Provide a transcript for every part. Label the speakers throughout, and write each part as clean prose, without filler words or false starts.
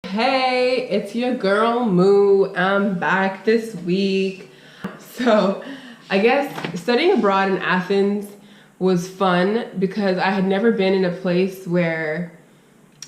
Speaker 1: Hey, it's your girl Moo. I'm back this week. So I guess studying abroad in Athens was fun because I had never been in a place where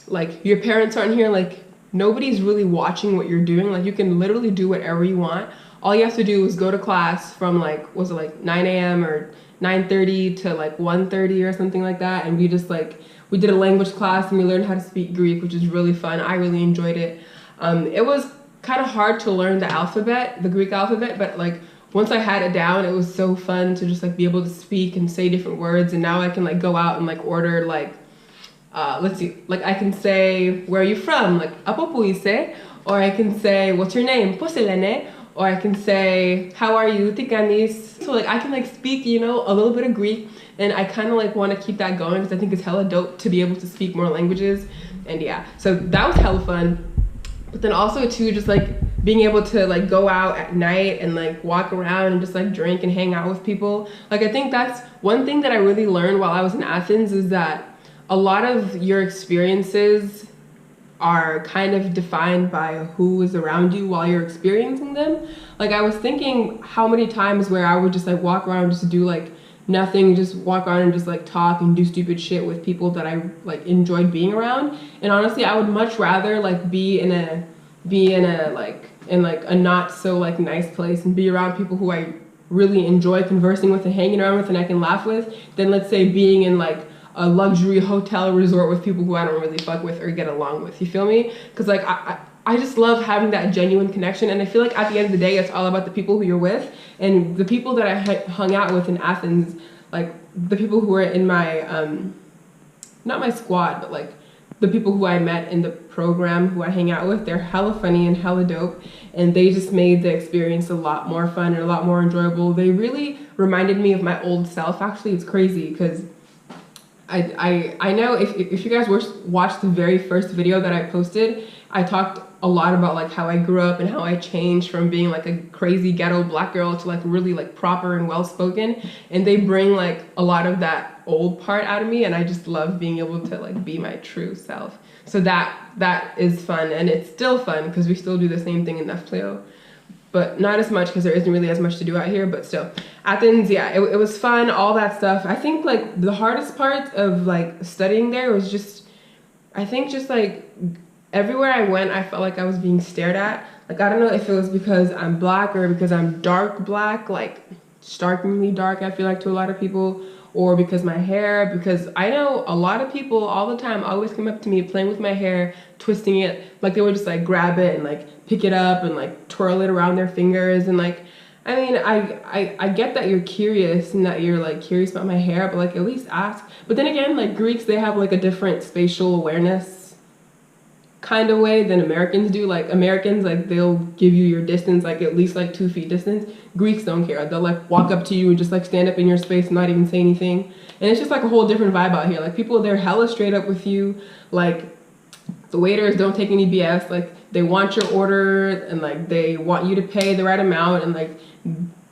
Speaker 1: like your parents aren't here, like nobody's really watching what you're doing. Like you can literally do whatever you want. All you have to do is go to class from like, was it like 9 a.m. or 9:30 to like 1:30 or something like that. And we did a language class and we learned how to speak Greek, which is really fun. I really enjoyed it. It was kind of hard to learn the alphabet, the Greek alphabet, but like once I had it down, it was so fun to just like be able to speak and say different words. And now I can like go out and like order like, let's see, like I can say, where are you from? Like, apo puise, or I can say, what's your name? Poselene, or I can say, how are you? Tikanis. So like I can like speak, you know, a little bit of Greek, and I kind of like want to keep that going because I think it's hella dope to be able to speak more languages. And yeah, so that was hella fun. But then also too, just like being able to like go out at night and like walk around and just like drink and hang out with people. Like I think that's one thing that I really learned while I was in Athens, is that a lot of your experiences are kind of defined by who is around you while you're experiencing them. Like I was thinking how many times where I would just like walk around just to do like nothing, just walk around and just like talk and do stupid shit with people that I like enjoyed being around. And honestly, I would much rather like be in a not so like nice place and be around people who I really enjoy conversing with and hanging around with and I can laugh with, than let's say being in like a luxury hotel resort with people who I don't really fuck with or get along with. You feel me? Because like I just love having that genuine connection, and I feel like at the end of the day, it's all about the people who you're with. And the people that I hung out with in Athens, like the people who were in my not my squad, but like the people who I met in the program who I hang out with, they're hella funny and hella dope, and they just made the experience a lot more fun and a lot more enjoyable. They really reminded me of my old self. Actually, it's crazy because I know if you guys watched the very first video that I posted, I talked a lot about like how I grew up and how I changed from being like a crazy ghetto black girl to like really like proper and well spoken, and they bring like a lot of that old part out of me, and I just love being able to like be my true self. So that is fun, and it's still fun because we still do the same thing in Nefpleo, but not as much because there isn't really as much to do out here. But still, Athens, yeah, it was fun, all that stuff. I think like the hardest part of like studying there was just, I think just like everywhere I went, I felt like I was being stared at. Like I don't know if it was because I'm black or because I'm dark black, like starkly dark, I feel like, to a lot of people, or because my hair, because I know a lot of people all the time always come up to me playing with my hair, twisting it, like they would just like grab it and like pick it up and like twirl it around their fingers. And like, I mean, I get that you're curious and that you're like curious about my hair, but like at least ask. But then again, like Greeks, they have like a different spatial awareness kind of way than Americans do. Like Americans, like they'll give you your distance, like at least like 2 feet distance. Greeks don't care. They'll like walk up to you and just like stand up in your space and not even say anything. And it's just like a whole different vibe out here. Like people, they're hella straight up with you. Like the waiters don't take any BS. Like they want your order and like they want you to pay the right amount, and like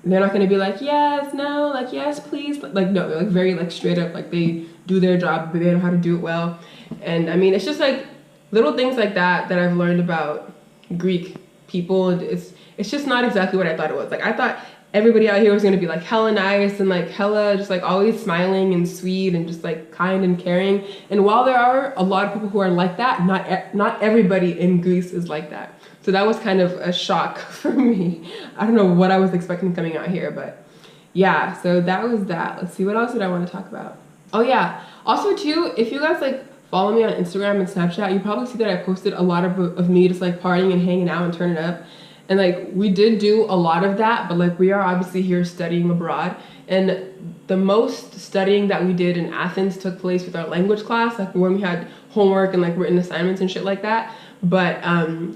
Speaker 1: they're not gonna be like yes, no, like yes, please. Like no, they're like very like straight up. Like they do their job, but they know how to do it well. And I mean, it's just like little things like that I've learned about Greek people. And it's just not exactly what I thought it was. Like I thought everybody out here was gonna be like hella nice and like hella just like always smiling and sweet and just like kind and caring. And while there are a lot of people who are like that, not everybody in Greece is like that. So that was kind of a shock for me. I don't know what I was expecting coming out here, but yeah, so that was that. Let's see, what else did I want to talk about? Oh yeah, also too, if you guys like follow me on Instagram and Snapchat, you probably see that I posted a lot of me just like partying and hanging out and turning up. And like we did do a lot of that, but like we are obviously here studying abroad, and the most studying that we did in Athens took place with our language class, like when we had homework and like written assignments and shit like that. But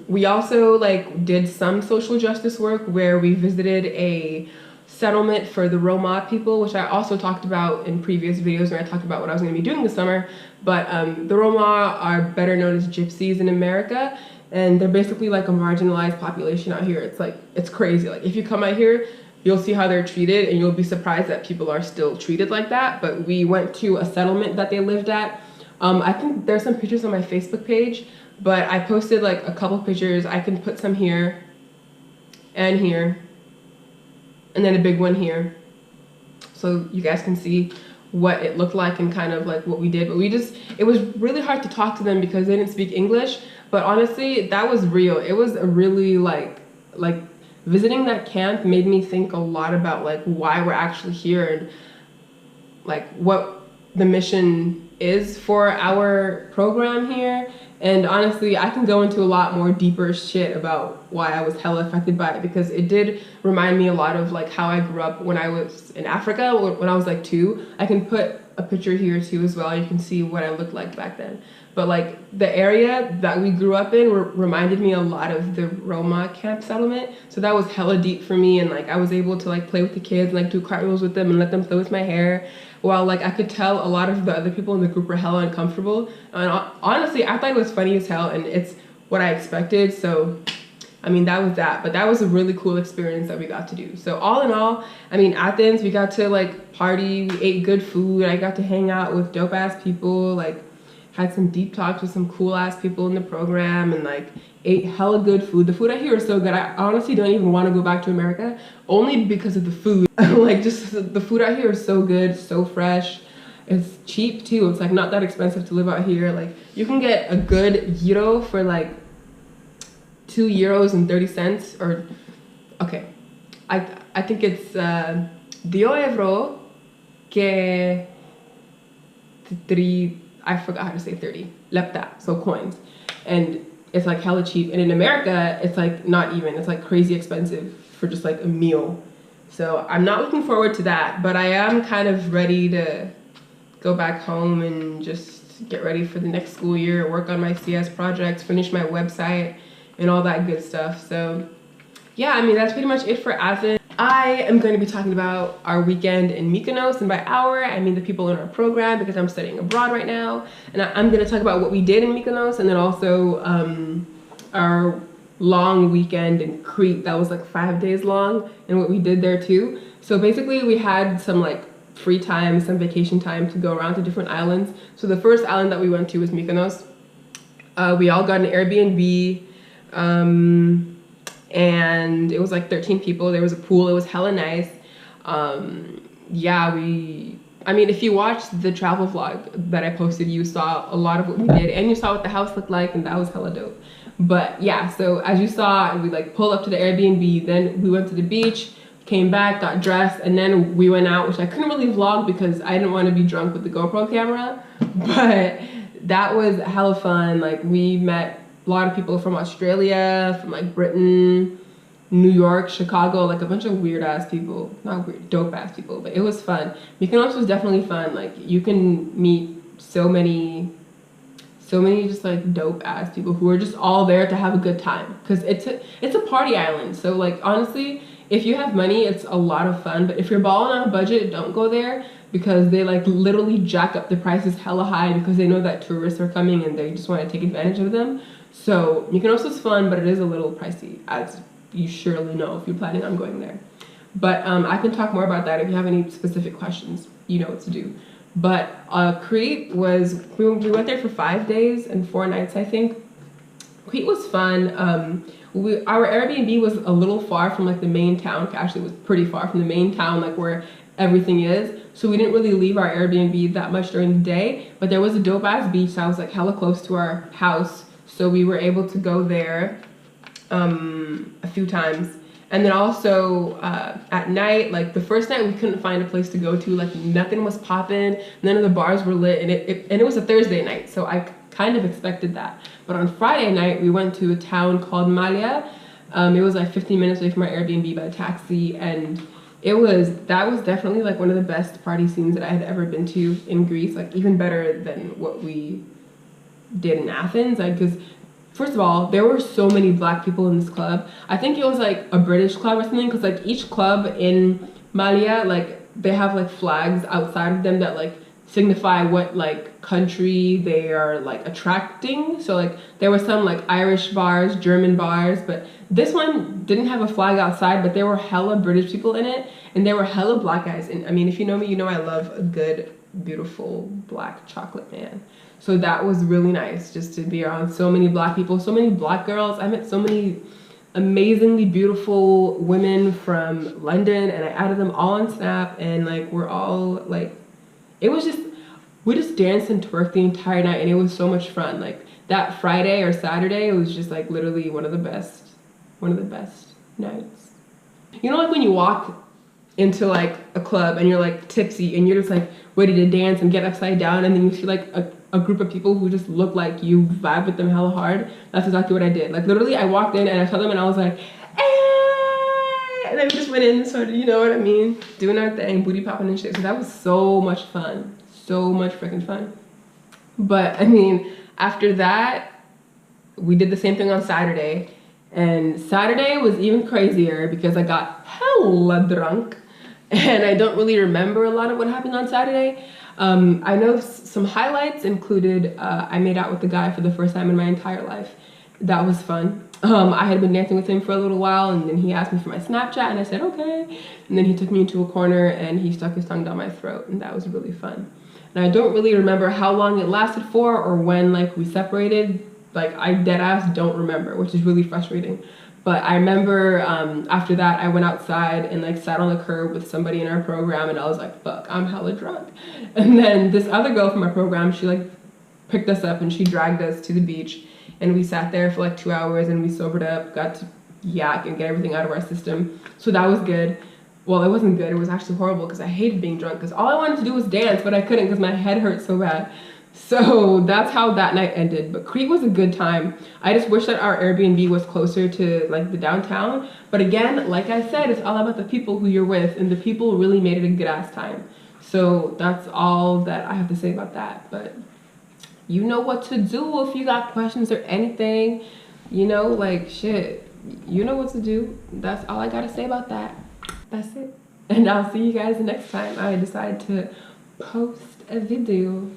Speaker 1: we also like did some social justice work where we visited a settlement for the Roma people, which I also talked about in previous videos when I talked about what I was going to be doing this summer. But the Roma are better known as gypsies in America, and they're basically like a marginalized population out here. It's like, it's crazy. Like if you come out here, you'll see how they're treated, and you'll be surprised that people are still treated like that. But we went to a settlement that they lived at. I think there's some pictures on my Facebook page, But I posted like a couple pictures. I can put some here and here, and then a big one here, so you guys can see what it looked like and kind of like what we did. But it was really hard to talk to them because they didn't speak English. But honestly, that was real. It was a really like visiting that camp made me think a lot about like why we're actually here and like what the mission is for our program here. And honestly, I can go into a lot more deeper shit about why I was hella affected by it, because it did remind me a lot of like how I grew up when I was in Africa when I was like 2. I can put a picture here too as well. You can see what I looked like back then. But like the area that we grew up in reminded me a lot of the Roma camp settlement. So that was hella deep for me, and like I was able to like play with the kids and like do cartwheels with them and let them play with my hair. While like I could tell a lot of the other people in the group were hella uncomfortable. And honestly, I thought it was funny as hell, and it's what I expected. So I mean, that was that. But that was a really cool experience that we got to do. So all in all, I mean, Athens, we got to like party, we ate good food. I got to hang out with dope ass people, like had some deep talks with some cool ass people in the program, and like ate hella good food. The food out here is so good. I honestly don't even want to go back to America only because of the food. Like just the food out here is so good, so fresh. It's cheap too. It's like not that expensive to live out here. Like you can get a good gyro for like €2.30, or okay, I think it's 2 euro que 3, I forgot how to say 30 lepta, so coins. And it's like hella cheap. And in America, it's like not even, it's like crazy expensive for just like a meal. So I'm not looking forward to that, but I am kind of ready to go back home and just get ready for the next school year, work on my CS projects, finish my website and all that good stuff. So yeah, I mean, that's pretty much it for Athens. I am going to be talking about our weekend in Mykonos, and by our, I mean the people in our program, because I'm studying abroad right now. And I'm going to talk about what we did in Mykonos, and then also our long weekend in Crete that was like 5 days long, and what we did there too. So basically we had some like free time, some vacation time to go around to different islands. So the first island that we went to was Mykonos. We all got an Airbnb, and it was like 13 people. There was a pool. It was hella nice. Yeah, I mean, if you watched the travel vlog that I posted, you saw a lot of what we did, and you saw what the house looked like, and that was hella dope. But yeah, so as you saw, we like pulled up to the Airbnb, then we went to the beach, came back, got dressed, and then we went out, which I couldn't really vlog because I didn't want to be drunk with the GoPro camera, but that was hella fun. Like we met a lot of people from Australia, from like Britain, New York, Chicago, like a bunch of weird ass people, not weird, dope ass people, but it was fun. Mykonos was definitely fun. Like you can meet so many just like dope ass people who are just all there to have a good time, because it's a party island. So like honestly, if you have money, it's a lot of fun. But if you're balling on a budget, don't go there, because they like literally jack up the prices hella high because they know that tourists are coming and they just want to take advantage of them. So Mykonos is fun, but it is a little pricey, as you surely know if you're planning on going there. But I can talk more about that if you have any specific questions. You know what to do. But Crete was, we went there for 5 days and 4 nights, I think. Crete was fun. Our Airbnb was a little far from like the main town. Actually, it was pretty far from the main town, like where everything is. So we didn't really leave our Airbnb that much during the day. But there was a dope ass beach that was like hella close to our house. So we were able to go there a few times. And then also at night, like the first night we couldn't find a place to go to, like nothing was popping, none of the bars were lit, and it was a Thursday night, so I kind of expected that. But on Friday night, we went to a town called Malia. It was like 15 minutes away from our Airbnb by taxi, and that was definitely like one of the best party scenes that I had ever been to in Greece, like even better than what we did in Athens, like because first of all, there were so many black people in this club. I think it was like a British club or something, because like each club in Malia, like they have like flags outside of them that like signify what like country they are like attracting. So like there were some like Irish bars, German bars, but this one didn't have a flag outside, but there were hella British people in it, and there were hella black guys. And I mean, if you know me, you know I love a good, beautiful black chocolate man. So that was really nice, just to be around so many Black people, so many Black girls. I met so many amazingly beautiful women from London, and I added them all on Snap, and like we're all like, it was just, we just danced and twerked the entire night, and it was so much fun. Like that Friday or Saturday, it was just like literally one of the best nights. You know, like when you walk into like a club and you're like tipsy and you're just like ready to dance and get upside down, and then you see like a group of people who just look like you vibe with them hella hard. That's exactly what I did. Like literally I walked in and I saw them and I was like, eh! And then we just went in and started, you know what I mean, doing our thing, booty popping and shit. So that was so much fun, so much freaking fun. But I mean, after that, we did the same thing on Saturday, and Saturday was even crazier because I got hella drunk, and I don't really remember a lot of what happened on Saturday. I know some highlights included I made out with the guy for the first time in my entire life. That was fun. I had been dancing with him for a little while, and then he asked me for my Snapchat, and I said okay, and then he took me into a corner and he stuck his tongue down my throat, and that was really fun. And I don't really remember how long it lasted for or when like we separated. Like I deadass don't remember, which is really frustrating. But I remember after that I went outside and like sat on the curb with somebody in our program, and I was like, fuck, I'm hella drunk. And then this other girl from our program, she like picked us up and she dragged us to the beach, and we sat there for like 2 hours and we sobered up, got to yak and get everything out of our system. So that was good. Well, it wasn't good, it was actually horrible because I hated being drunk, because all I wanted to do was dance, but I couldn't because my head hurt so bad. So that's how that night ended. But Crete was a good time. I just wish that our Airbnb was closer to like the downtown. But again, like I said, it's all about the people who you're with, and the people really made it a good ass time. So that's all that I have to say about that. But you know what to do if you got questions or anything, you know, like shit, you know what to do. That's all I gotta say about that. That's it. And I'll see you guys next time I decide to post a video.